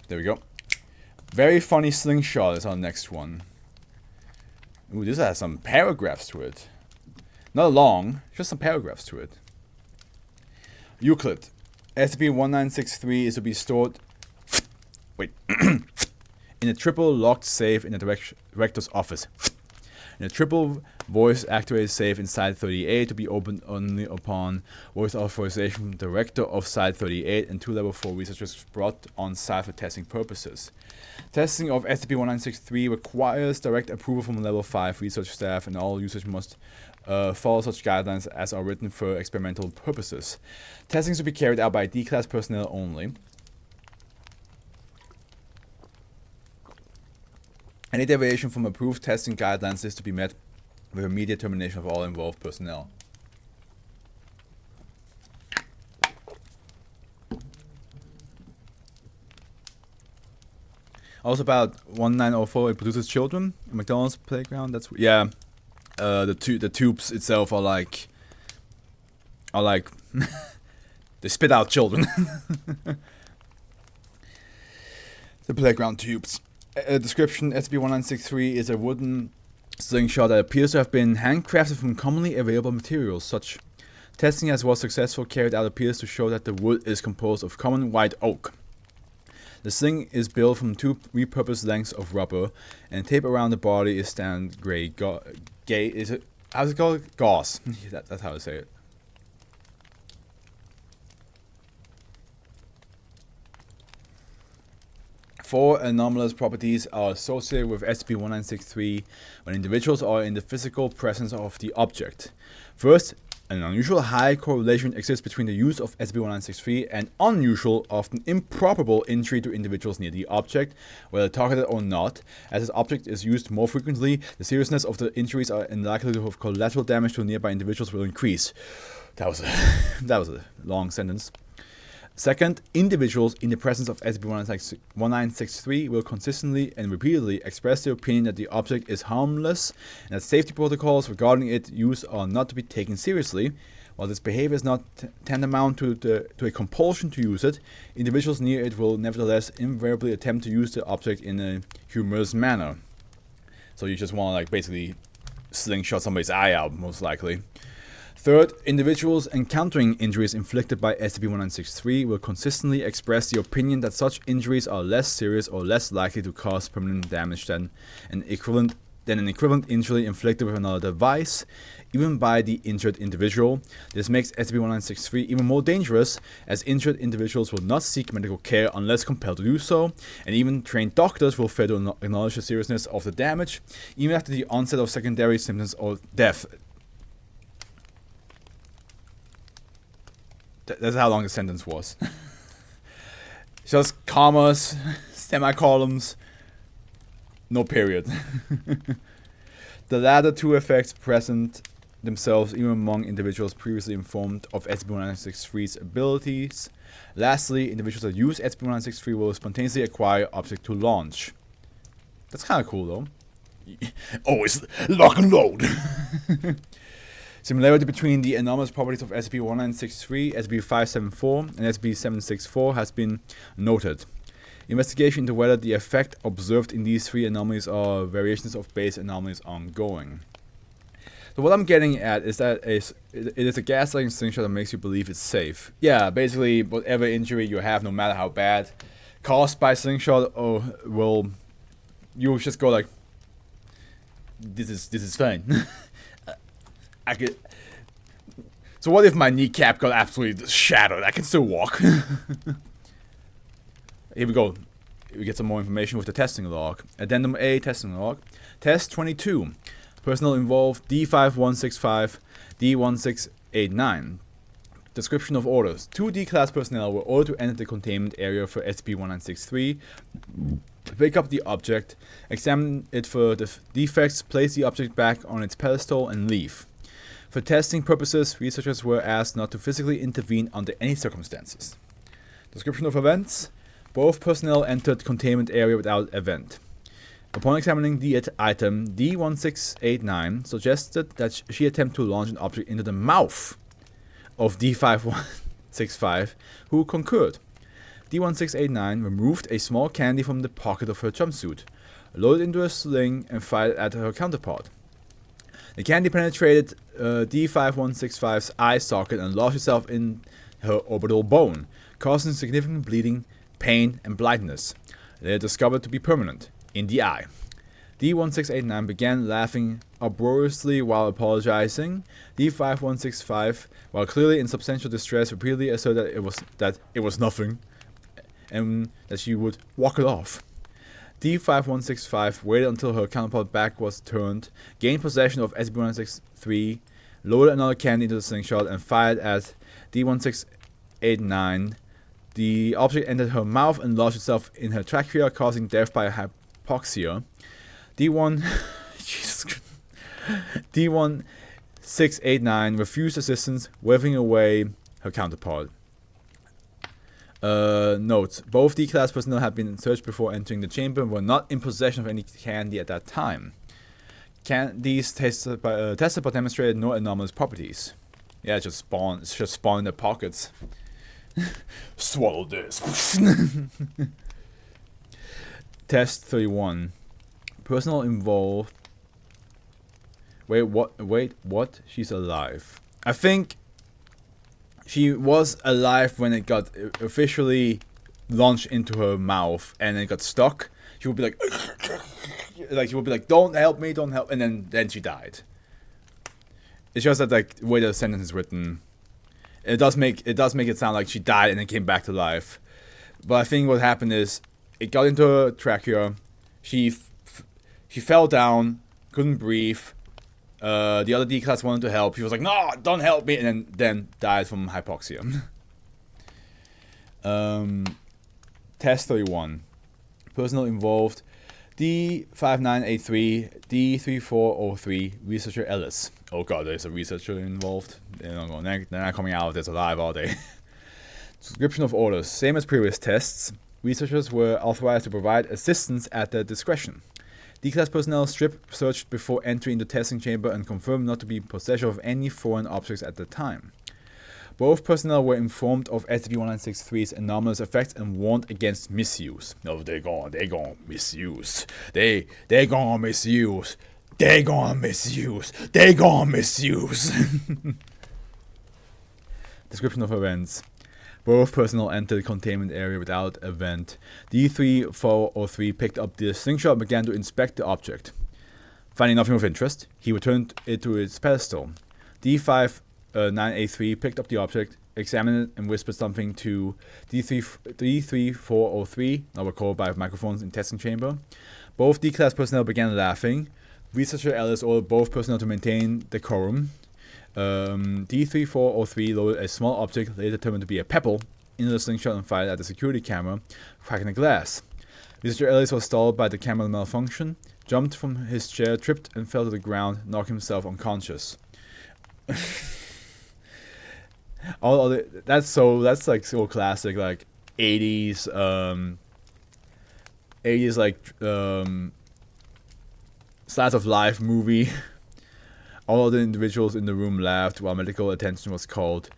There we go. Very funny Slingshot is our next one. Ooh, this has some paragraphs to it. Not long, just some paragraphs to it. Euclid. SCP-1963 is to be stored in a triple locked safe in the director's office. In a triple voice activated safe in Site 38 to be opened only upon voice authorization from the director of Site 38 and 2 Level 4 researchers brought on site for testing purposes. Testing of SCP-1963 requires direct approval from Level 5 research staff, and all users must follow such guidelines as are written for experimental purposes. Testing is to be carried out by D-Class personnel only. Any deviation from approved testing guidelines is to be met with immediate termination of all involved personnel. Also about 1904, it produces children. A McDonald's playground. That's yeah. The tubes itself are like they spit out children. The playground tubes. Description: SCP-1963 is a wooden slingshot that appears to have been handcrafted from commonly available materials. Such testing as was successful carried out appears to show that the wood is composed of common white oak. The sling is built from 2 repurposed lengths of rubber, and tape around the body is standard gray how's it called? Gauze. That's how I say it. Four anomalous properties are associated with SCP-1963 when individuals are in the physical presence of the object. First, an unusual high correlation exists between the use of SCP-1963 and unusual, often improbable injury to individuals near the object, whether targeted or not. As this object is used more frequently, the seriousness of the injuries and the likelihood of collateral damage to nearby individuals will increase. That was a long sentence. Second, individuals in the presence of SCP-1963 will consistently and repeatedly express their opinion that the object is harmless and that safety protocols regarding its use are not to be taken seriously. While this behavior is not tantamount to a compulsion to use it, individuals near it will nevertheless invariably attempt to use the object in a humorous manner. So you just want to like basically slingshot somebody's eye out, most likely. Third, individuals encountering injuries inflicted by SCP-1963 will consistently express the opinion that such injuries are less serious or less likely to cause permanent damage than an equivalent injury inflicted with another device, even by the injured individual. This makes SCP-1963 even more dangerous, as injured individuals will not seek medical care unless compelled to do so, and even trained doctors will fail to acknowledge the seriousness of the damage, even after the onset of secondary symptoms or death. That's how long the sentence was. Just commas, semicolons, no period. The latter 2 effects present themselves even among individuals previously informed of SCP-1963's abilities. Lastly, individuals that use SCP-1963 will spontaneously acquire object to launch. That's kind of cool though. Always lock and load. Similarity between the anomalous properties of SCP-1963, SCP-574, and SCP-764 has been noted. Investigation into whether the effect observed in these 3 anomalies are variations of base anomalies ongoing. So what I'm getting at is that it is a gaslighting slingshot that makes you believe it's safe. Yeah, basically whatever injury you have, no matter how bad, caused by slingshot, you'll just go like, this is fine. So what if my kneecap got absolutely shattered? I can still walk. Here we go. We get some more information with the testing log. Addendum A, testing log. Test 22. Personnel involved D5165, D1689. Description of orders. 2 D-Class personnel were ordered to enter the containment area for SCP-1963, pick up the object, examine it for defects, place the object back on its pedestal, and leave. For testing purposes, researchers were asked not to physically intervene under any circumstances. Description of events. Both personnel entered containment area without event. Upon examining the item, D1689 suggested that she attempt to launch an object into the mouth of D5165, who concurred. D1689 removed a small candy from the pocket of her jumpsuit, loaded into a sling, and fired at her counterpart. The candy penetrated D5165's eye socket and lodged itself in her orbital bone, causing significant bleeding, pain, and blindness, later discovered to be permanent, in the eye. D1689 began laughing uproariously while apologizing. D5165, while clearly in substantial distress, repeatedly asserted that it was nothing, and that she would walk it off. D5165 waited until her counterpart's back was turned, gained possession of SCP-163, loaded another candy into the slingshot, and fired at D1689. The object entered her mouth and lodged itself in her trachea, causing death by hypoxia. D1689 refused assistance, waving away her counterpart. Note: both D-Class personnel had been searched before entering the chamber and were not in possession of any candy at that time. Candies tested but demonstrated no anomalous properties. Yeah, it just spawned in their pockets. Swallow this. Test 31. Personnel involved. Wait, what? She's alive. I think she was alive when it got officially launched into her mouth and it got stuck. She would be like, she would be like, don't help me, don't help, and then she died. It's just that like the way the sentence is written, it does make it sound like she died and then came back to life. But I think what happened is it got into her trachea. She fell down, couldn't breathe. The other D-Class wanted to help. He was like, no, don't help me, and then died from hypoxia. Test 31. Personnel involved: D5983, D3403, researcher Ellis. Oh god, there's a researcher involved. They're not coming out of this alive, are they? Description of orders. Same as previous tests. Researchers were authorized to provide assistance at their discretion. D-Class personnel strip-searched before entering the testing chamber and confirmed not to be in possession of any foreign objects at the time. Both personnel were informed of SCP-1963's anomalous effects and warned against misuse. No, they're gonna misuse. They're gonna misuse. They're gonna misuse. They're gonna misuse. Description of events. Both personnel entered the containment area without event. D3403 picked up the slingshot and began to inspect the object. Finding nothing of interest, he returned it to its pedestal. D5983 picked up the object, examined it, and whispered something to D3403, now recorded by microphones in testing chamber. Both D-Class personnel began laughing. Researcher Ellis ordered both personnel to maintain decorum. D3403 loaded a small object, later determined to be a pebble, into the slingshot and fired at the security camera, cracking the glass. Researcher Ellis was stalled by the camera malfunction, jumped from his chair, tripped, and fell to the ground, knocking himself unconscious. That's like so classic, like 80s slice of life movie. All of the individuals in the room laughed while medical attention was called.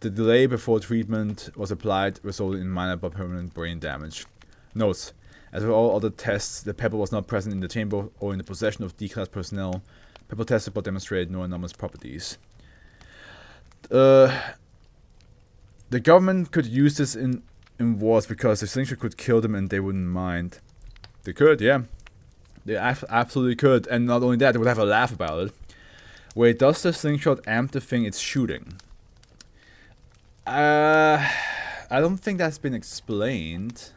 The delay before treatment was applied resulted in minor but permanent brain damage. Notes: as with all other tests, the pebble was not present in the chamber or in the possession of D-Class personnel. Pebble tested but demonstrated no anomalous properties. The government could use this in wars because the slingshot could kill them and they wouldn't mind. They could, yeah. They absolutely could. And not only that, they would have a laugh about it. Wait, does the slingshot amp the thing it's shooting? I don't think that's been explained.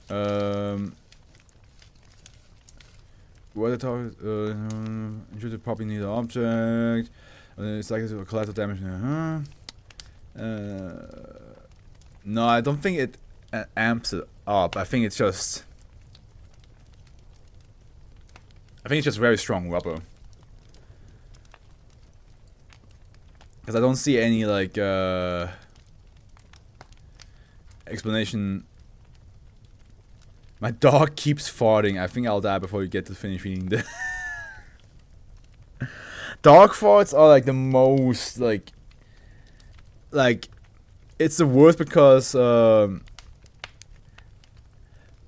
What the target? Should probably need an object. It's likely to collateral damage. No, I don't think it amps it up. I think it's just very strong rubber. Because I don't see any like explanation. My dog keeps farting. I think I'll die before you get to finish reading the dog farts are like the most like it's the worst because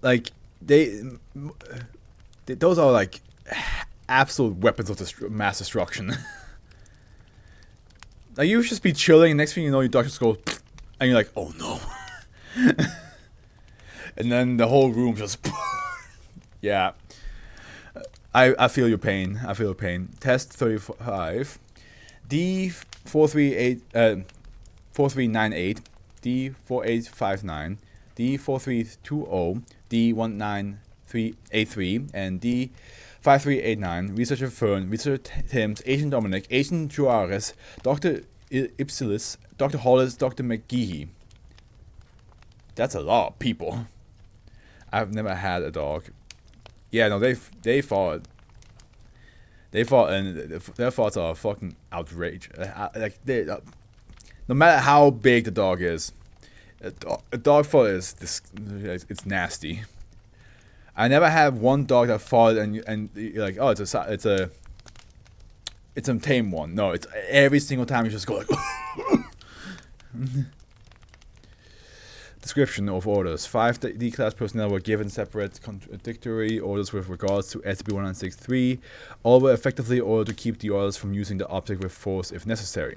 like those are like absolute weapons of mass destruction. Like you just be chilling, and next thing you know, your dog just goes, and you're like, oh no. And then the whole room just, yeah. I feel your pain. I feel your pain. Test 35. D4398, D4859, D4320, D19383, and D5389. Researcher Fern, Researcher Timms, Agent Dominic, Agent Juarez, Dr. Ipsilis, Dr. Hollis, Dr. McGehee. That's a lot of people. I've never had a dog. Yeah, no, they fought. They fought, and their thoughts are fucking outrage. Like no matter how big the dog is, a dog fight is it's nasty. I never had one dog that fought and you're like, oh, it's a tame one. No, it's every single time you just go like. Description of orders. 5 D-class personnel were given separate contradictory orders with regards to SCP-1963. All were effectively ordered to keep the orders from using the object with force if necessary.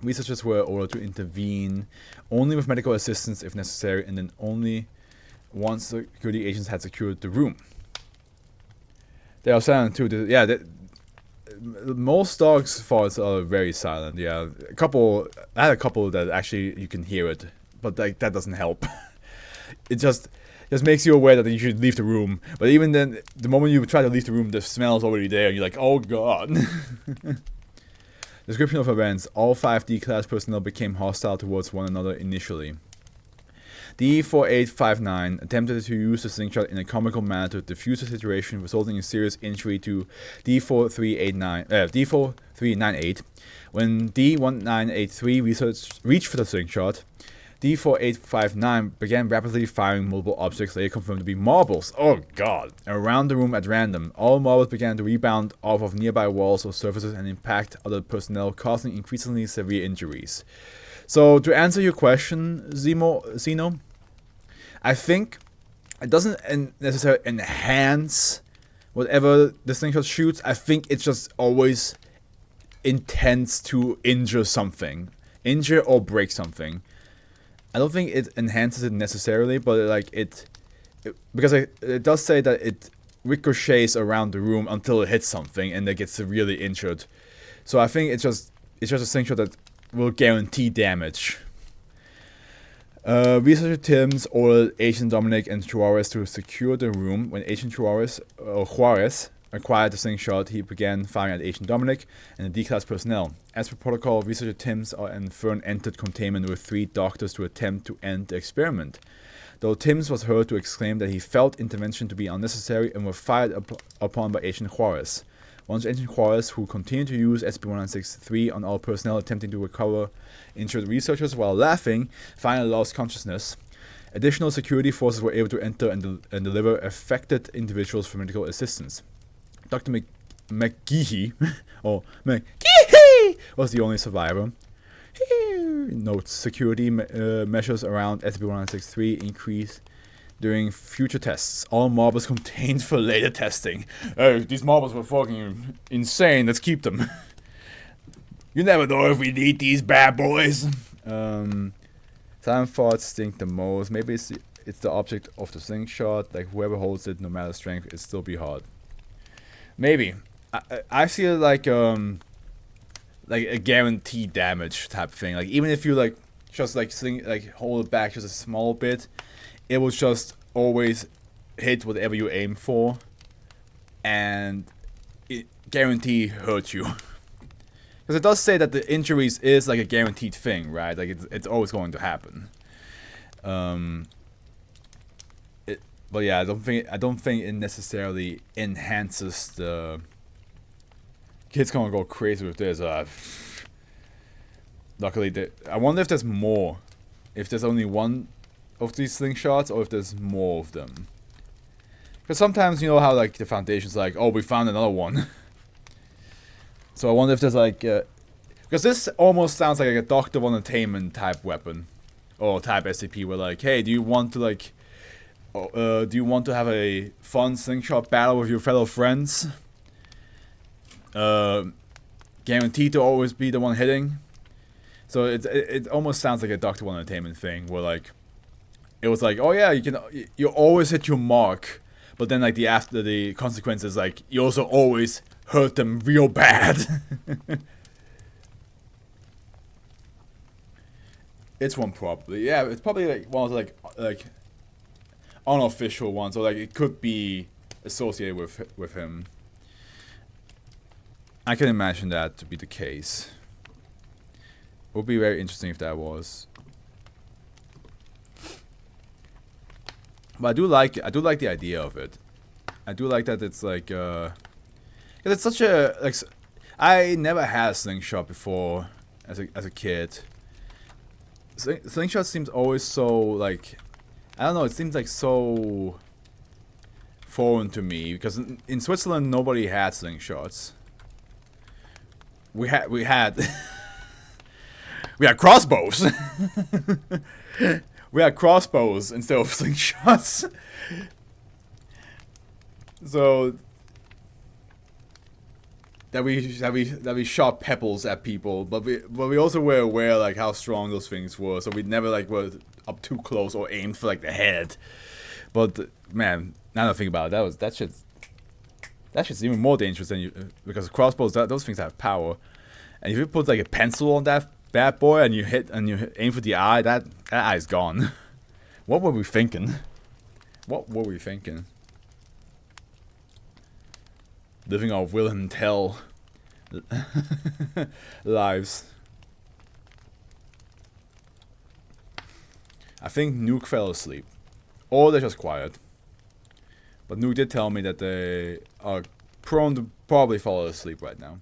Researchers were ordered to intervene only with medical assistance if necessary, and then only once security agents had secured the room. They are silent too. Most dogs' farts are very silent. Yeah, I had a couple that actually you can hear it. But like that doesn't help. It just makes you aware that you should leave the room. But even then, the moment you try to leave the room, the smell is already there, and you're like, oh god. Description of events. All 5 D-class personnel became hostile towards one another initially. D4859 attempted to use the slingshot in a comical manner to defuse the situation, resulting in serious injury to D4398. When D1983 reached for the slingshot, D4859 began rapidly firing multiple objects later confirmed to be marbles. Oh god. Around the room at random. All marbles began to rebound off of nearby walls or surfaces and impact other personnel, causing increasingly severe injuries. So, to answer your question, Zeno, I think it doesn't necessarily enhance whatever the slingshot shoots. I think it's just always intends to injure something. Injure or break something. I don't think it enhances it necessarily, but like because it does say that it ricochets around the room until it hits something and it gets severely injured. So I think it's just a slingshot that will guarantee damage. Researcher Timms ordered Agent Dominic and Juarez to secure the room. When Agent Juarez acquired the slingshot, he began firing at Agent Dominic and the D-class personnel. As per protocol, Researcher Timms and Fern entered containment with 3 doctors to attempt to end the experiment. Though Timms was heard to exclaim that he felt intervention to be unnecessary and was fired upon by Agent Juarez. Once Agent Juarez, who continued to use SCP-1963 on all personnel attempting to recover injured researchers while laughing, finally lost consciousness. Additional security forces were able to enter and deliver affected individuals for medical assistance. Dr. McGehee, was the only survivor. Notes: security measures around SCP-1963 increase during future tests. All marbles contained for later testing. These marbles were fucking insane. Let's keep them. You never know if we need these bad boys. Silent thoughts stink the most. Maybe it's the object of the slingshot. Like whoever holds it, no matter strength, it'll still be hard. Maybe. I feel like a guaranteed damage type thing. Like even if you like just like hold it back just a small bit, it will just always hit whatever you aim for, and it guarantee hurt you. Because it does say that the injuries is like a guaranteed thing, right? Like it's always going to happen. But yeah, I don't think it necessarily enhances the. Kids gonna go crazy with this. Luckily, I wonder if there's more. If there's only one of these slingshots, or if there's more of them. Because sometimes you know how like the Foundation's like, oh, we found another one. So I wonder if there's like, because this almost sounds like a Doctor of Entertainment type weapon. or type SCP where like, hey, do you want to like, do you want to have a fun slingshot battle with your fellow friends? Guaranteed to always be the one hitting. So it almost sounds like a Doctor One Entertainment thing where like, it was like, oh yeah, you always hit your mark, but then like after the consequences, like you also always hurt them real bad. It's one probably, yeah. It's probably like one of like unofficial ones, or like it could be associated with him. I can imagine that to be the case. It would be very interesting if that was. But I do like the idea of it. I do like that it's like it's such a like I never had a slingshot before as a kid. Slingshot seems always so like, I don't know, it seems like so foreign to me because in Switzerland nobody had slingshots. We had we had crossbows. We had crossbows instead of slingshots. So that we shot pebbles at people, but we also were aware like how strong those things were, so we never like were up too close or aimed for like the head. But man, now that I think about it, that shit's even more dangerous than you, because crossbows, those things have power, and if you put like a pencil on that bad boy and you aim for the eye, that eye's gone. What were we thinking? What were we thinking? Living our Wilhelm Tell lives. I think Nuke fell asleep, or they're just quiet. But Nuke did tell me that they are prone to probably fall asleep right now.